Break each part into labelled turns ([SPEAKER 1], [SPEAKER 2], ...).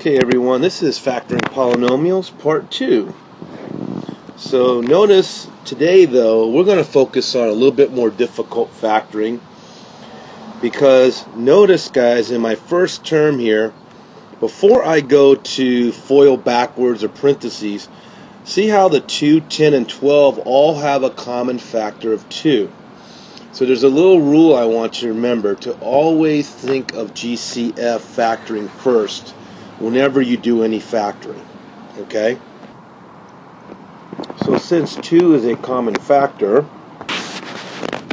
[SPEAKER 1] Okay everyone, this is Factoring Polynomials Part 2. So notice today though, we're going to focus on a little bit more difficult factoring, because notice guys, in my first term here, before I go to FOIL backwards or parentheses, see how the 2, 10, and 12 all have a common factor of 2. So there's a little rule I want you to remember, to always think of GCF factoring first whenever you do any factoring. Okay? So since 2 is a common factor,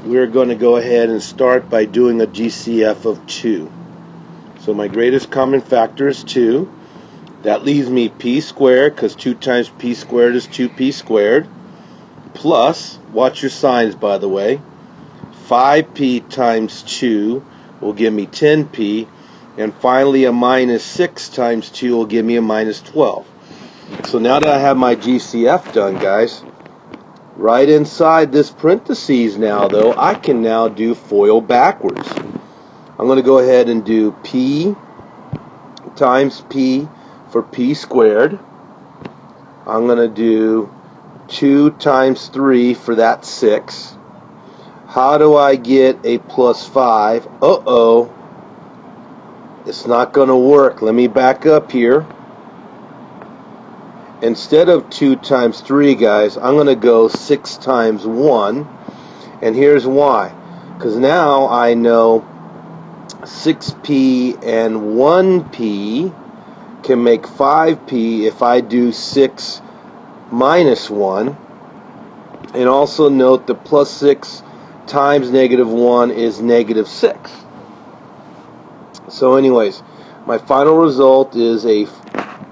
[SPEAKER 1] we're going to go ahead and start by doing a GCF of 2. So my greatest common factor is 2. That leaves me p squared, because 2 times p squared is 2p squared, plus, watch your signs by the way, 5p times 2 will give me 10p, and finally a minus 6 times 2 will give me a minus 12. So now that I have my GCF done, guys, right inside this parentheses now though, I can now do FOIL backwards. I'm going to go ahead and do p times p for p squared. I'm going to do 2 times 3 for that 6. How do I get a plus 5? Uh-oh. It's not going to work. Let me back up here. Instead of 2 times 3, guys, I'm going to go 6 times 1. And here's why. Because now I know 6p and 1p can make 5p if I do 6 minus 1. And also note that plus 6 times negative 1 is negative 6. So anyways, my final result is a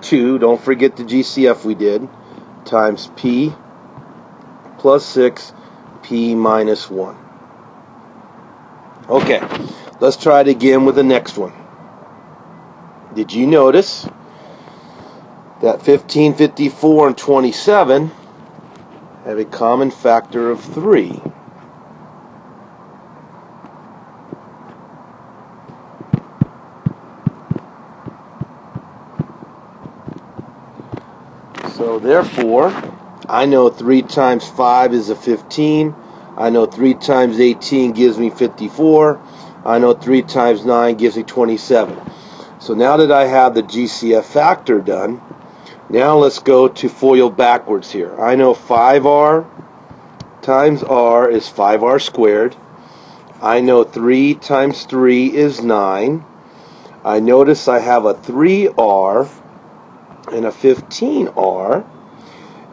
[SPEAKER 1] 2, don't forget the GCF we did, times p plus 6, p minus 1. Okay, let's try it again with the next one. Did you notice that 15, 54, and 27 have a common factor of 3? So therefore, I know 3 times 5 is a 15. I know 3 times 18 gives me 54. I know 3 times 9 gives me 27. So now that I have the GCF factor done, now let's go to FOIL backwards here. I know 5r times r is 5r squared. I know 3 times 3 is 9. I notice I have a 3r and a 15r,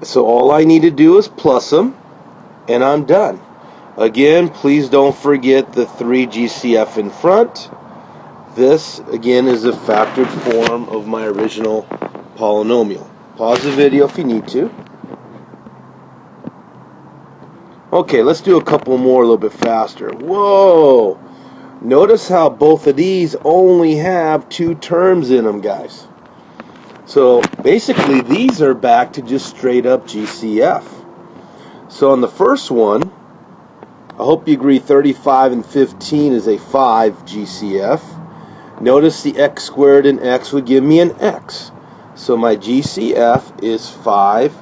[SPEAKER 1] so all I need to do is plus them and I'm done. Again, please don't forget the 3 GCF in front. This again is a factored form of my original polynomial. Pause the video if you need to. Okay, let's do a couple more a little bit faster. Whoa! Notice how both of these only have 2 terms in them, guys. So basically these are back to just straight up GCF. So on the first one, I hope you agree 35 and 15 is a 5 GCF. Notice the x squared and x would give me an x. So my GCF is 5x.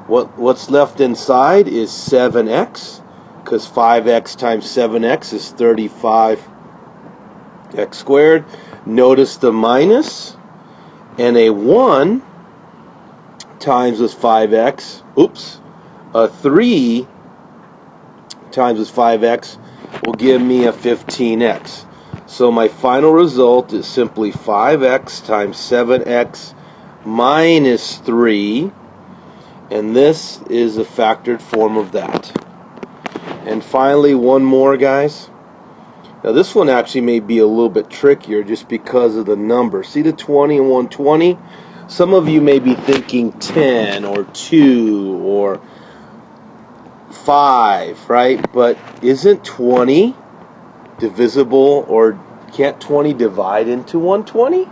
[SPEAKER 1] What's left inside is 7x, because 5x times 7x is 35x squared. Notice the minus, and a 1 times with 5x, a 3 times with 5x will give me a 15x. So my final result is simply 5x times 7x minus 3, and this is a factored form of that. And finally, one more, guys. Now this one actually may be a little bit trickier just because of the number. See the 20 and 120? Some of you may be thinking 10 or 2 or 5, right? But isn't 20 divisible, or can't 20 divide into 120?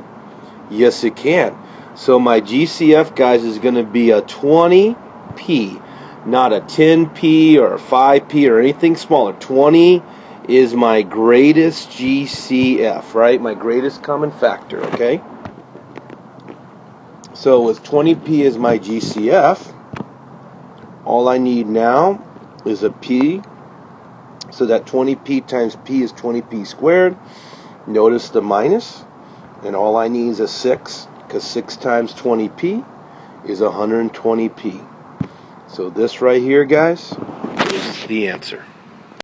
[SPEAKER 1] Yes, it can. So my GCF, guys, is going to be a 20p, not a 10p or a 5p or anything smaller. 20 is my greatest GCF, right? My greatest common factor, okay? So with 20p as my GCF, all I need now is a p, so that 20p times p is 20p squared. Notice the minus, and all I need is a 6, because 6 times 20p is 120p. So this right here, guys, is the answer.